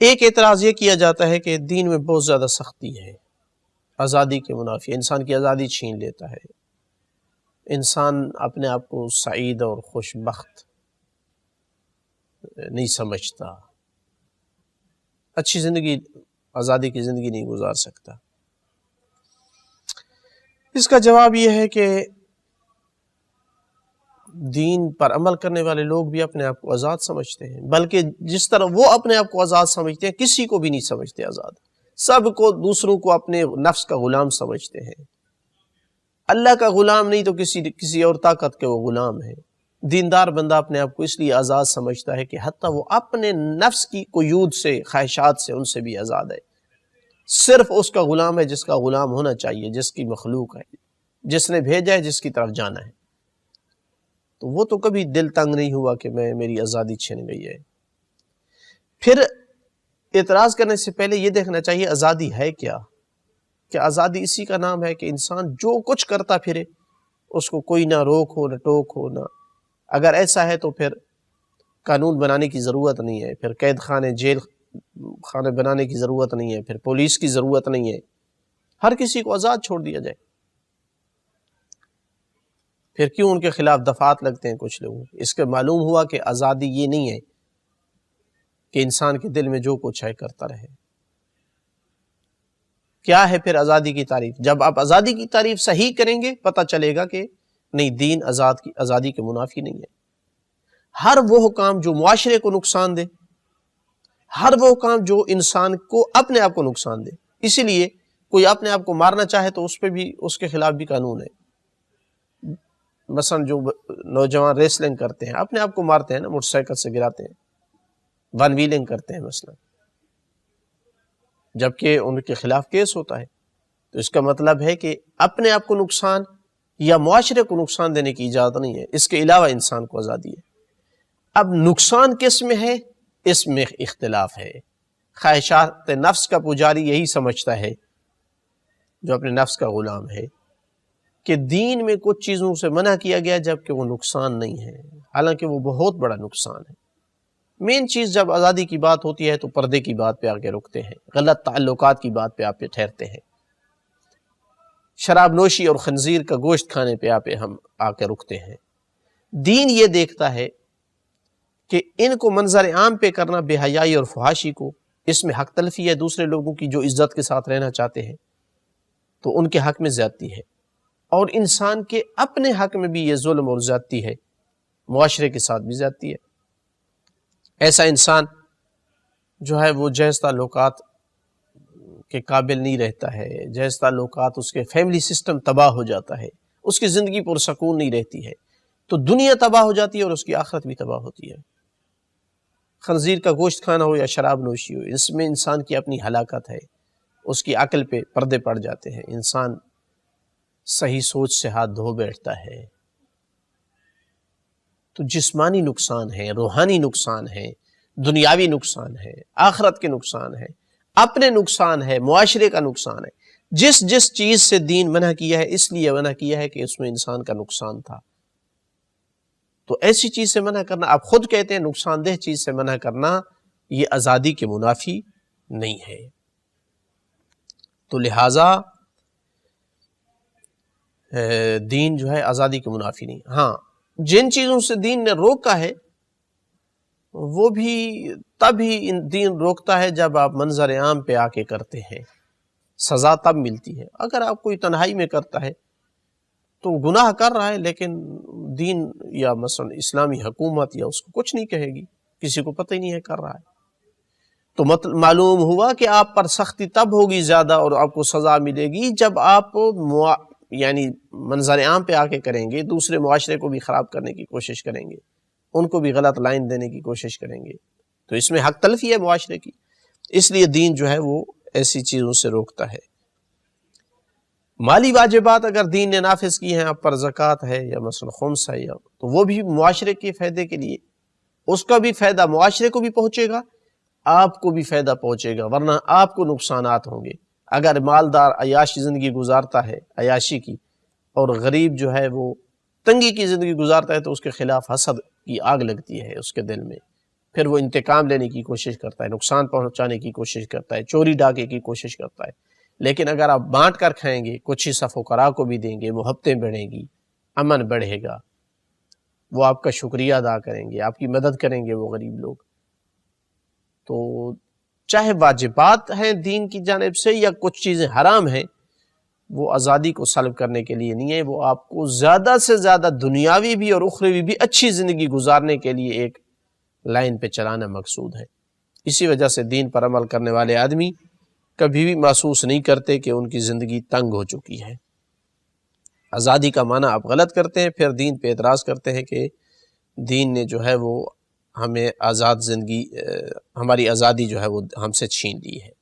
ایک اعتراض یہ کیا جاتا ہے کہ دین میں بہت زیادہ سختی ہے، آزادی کے منافی، انسان کی آزادی چھین لیتا ہے، انسان اپنے آپ کو سعید اور خوش بخت نہیں سمجھتا، اچھی زندگی، آزادی کی زندگی نہیں گزار سکتا۔ اس کا جواب یہ ہے کہ دین پر عمل کرنے والے لوگ بھی اپنے آپ کو آزاد سمجھتے ہیں، بلکہ جس طرح وہ اپنے آپ کو آزاد سمجھتے ہیں کسی کو بھی نہیں سمجھتے آزاد، سب کو، دوسروں کو اپنے نفس کا غلام سمجھتے ہیں۔ اللہ کا غلام نہیں تو کسی اور طاقت کے وہ غلام ہے۔ دیندار بندہ اپنے آپ کو اس لیے آزاد سمجھتا ہے کہ حتیٰ وہ اپنے نفس کی قیود سے، خواہشات سے، ان سے بھی آزاد ہے، صرف اس کا غلام ہے جس کا غلام ہونا چاہیے، جس کی مخلوق ہے، جس نے بھیجا ہے، جس کی طرف جانا ہے۔ تو وہ تو کبھی دل تنگ نہیں ہوا کہ میری آزادی چھن گئی ہے۔ پھر اعتراض کرنے سے پہلے یہ دیکھنا چاہیے آزادی ہے کیا؟ کہ آزادی اسی کا نام ہے کہ انسان جو کچھ کرتا پھرے، اس کو کوئی نہ روک ہو، نہ ٹوک ہو، نہ، اگر ایسا ہے تو پھر قانون بنانے کی ضرورت نہیں ہے، پھر قید خانے، جیل خانے بنانے کی ضرورت نہیں ہے، پھر پولیس کی ضرورت نہیں ہے، ہر کسی کو آزاد چھوڑ دیا جائے۔ پھر کیوں ان کے خلاف دفعات لگتے ہیں کچھ لوگوں؟ اس کے معلوم ہوا کہ آزادی یہ نہیں ہے کہ انسان کے دل میں جو کچھ ہے کرتا رہے۔ کیا ہے پھر آزادی کی تعریف؟ جب آپ آزادی کی تعریف صحیح کریں گے پتہ چلے گا کہ نہیں، دین آزادی کے منافی نہیں ہے۔ ہر وہ کام جو معاشرے کو نقصان دے، ہر وہ کام جو انسان کو اپنے آپ کو نقصان دے، اسی لیے کوئی اپنے آپ کو مارنا چاہے تو اس پہ بھی، اس کے خلاف بھی قانون ہے۔ مثلا جو نوجوان ریسلنگ کرتے ہیں، اپنے آپ کو مارتے ہیں نا، موٹر سائیکل سے گراتے ہیں، ون ویلنگ کرتے ہیں مثلا، جبکہ ان کے خلاف کیس ہوتا ہے۔ تو اس کا مطلب ہے کہ اپنے آپ کو نقصان یا معاشرے کو نقصان دینے کی اجازت نہیں ہے، اس کے علاوہ انسان کو آزادی ہے۔ اب نقصان کس میں ہے؟ اس میں اختلاف ہے۔ خواہشات نفس کا پجاری یہی سمجھتا ہے، جو اپنے نفس کا غلام ہے، کہ دین میں کچھ چیزوں سے منع کیا گیا جبکہ وہ نقصان نہیں ہے، حالانکہ وہ بہت بڑا نقصان ہے۔ مین چیز جب آزادی کی بات ہوتی ہے تو پردے کی بات پہ آ کے رکتے ہیں، غلط تعلقات کی بات پہ آپ پہ ٹھہرتے ہیں، شراب نوشی اور خنزیر کا گوشت کھانے پہ ہم آ کے رکتے ہیں۔ دین یہ دیکھتا ہے کہ ان کو منظر عام پہ کرنا، بے حیائی اور فحاشی کو، اس میں حق تلفی ہے دوسرے لوگوں کی جو عزت کے ساتھ رہنا چاہتے ہیں، تو ان کے حق میں زیادتی ہے، اور انسان کے اپنے حق میں بھی یہ ظلم اور زیادتی ہے، معاشرے کے ساتھ بھی زیادتی ہے۔ ایسا انسان جو ہے وہ جائز تعلقات کے قابل نہیں رہتا ہے، جائز تعلقات، اس کے فیملی سسٹم تباہ ہو جاتا ہے، اس کی زندگی پرسکون نہیں رہتی ہے، تو دنیا تباہ ہو جاتی ہے اور اس کی آخرت بھی تباہ ہوتی ہے۔ خنزیر کا گوشت کھانا ہو یا شراب نوشی ہو، اس میں انسان کی اپنی ہلاکت ہے، اس کی عقل پہ پردے پڑ جاتے ہیں، انسان صحیح سوچ سے ہاتھ دھو بیٹھتا ہے۔ تو جسمانی نقصان ہے، روحانی نقصان ہے، دنیاوی نقصان ہے، آخرت کے نقصان ہے، اپنے نقصان ہے، معاشرے کا نقصان ہے۔ جس چیز سے دین منع کیا ہے، اس لیے منع کیا ہے کہ اس میں انسان کا نقصان تھا۔ تو ایسی چیز سے منع کرنا، آپ خود کہتے ہیں نقصان دہ چیز سے منع کرنا، یہ آزادی کے منافی نہیں ہے۔ تو لہٰذا دین جو ہے آزادی کے منافی نہیں۔ ہاں، جن چیزوں سے دین نے روکا ہے وہ بھی تب ہی دین روکتا ہے جب آپ منظر عام پہ آ کے کرتے ہیں، سزا تب ملتی ہے۔ اگر آپ کوئی تنہائی میں کرتا ہے تو گناہ کر رہا ہے، لیکن دین یا مثلا اسلامی حکومت یا اس کو کچھ نہیں کہے گی، کسی کو پتہ ہی نہیں ہے کر رہا ہے۔ تو معلوم ہوا کہ آپ پر سختی تب ہوگی زیادہ اور آپ کو سزا ملے گی جب آپ یعنی منظر عام پہ آ کے کریں گے، دوسرے معاشرے کو بھی خراب کرنے کی کوشش کریں گے، ان کو بھی غلط لائن دینے کی کوشش کریں گے، تو اس میں حق تلفی ہے معاشرے کی۔ اس لیے دین جو ہے وہ ایسی چیزوں سے روکتا ہے۔ مالی واجبات اگر دین نے نافذ کی ہیں، آپ پر زکوٰۃ ہے یا مثلا خمس ہے، تو وہ بھی معاشرے کے فائدے کے لیے، اس کا بھی فائدہ معاشرے کو بھی پہنچے گا، آپ کو بھی فائدہ پہنچے گا، ورنہ آپ کو نقصانات ہوں گے۔ اگر مالدار عیاشی زندگی گزارتا ہے، عیاشی کی، اور غریب جو ہے وہ تنگی کی زندگی گزارتا ہے، تو اس کے خلاف حسد کی آگ لگتی ہے اس کے دل میں، پھر وہ انتقام لینے کی کوشش کرتا ہے، نقصان پہنچانے کی کوشش کرتا ہے، چوری ڈاکے کی کوشش کرتا ہے۔ لیکن اگر آپ بانٹ کر کھائیں گے، کچھ حصہ فقراء کو بھی دیں گے، محبتیں بڑھیں گی، امن بڑھے گا، وہ آپ کا شکریہ ادا کریں گے، آپ کی مدد کریں گے وہ غریب لوگ۔ تو چاہے واجبات ہیں دین کی جانب سے یا کچھ چیزیں حرام ہیں، وہ آزادی کو سلب کرنے کے لیے نہیں ہے، وہ آپ کو زیادہ سے زیادہ دنیاوی بھی اور اخروی بھی اچھی زندگی گزارنے کے لیے ایک لائن پہ چلانا مقصود ہے۔ اسی وجہ سے دین پر عمل کرنے والے آدمی کبھی بھی محسوس نہیں کرتے کہ ان کی زندگی تنگ ہو چکی ہے۔ آزادی کا معنی آپ غلط کرتے ہیں، پھر دین پہ اعتراض کرتے ہیں کہ دین نے جو ہے وہ ہمیں آزاد زندگی، ہماری آزادی جو ہے وہ ہم سے چھین لی ہے۔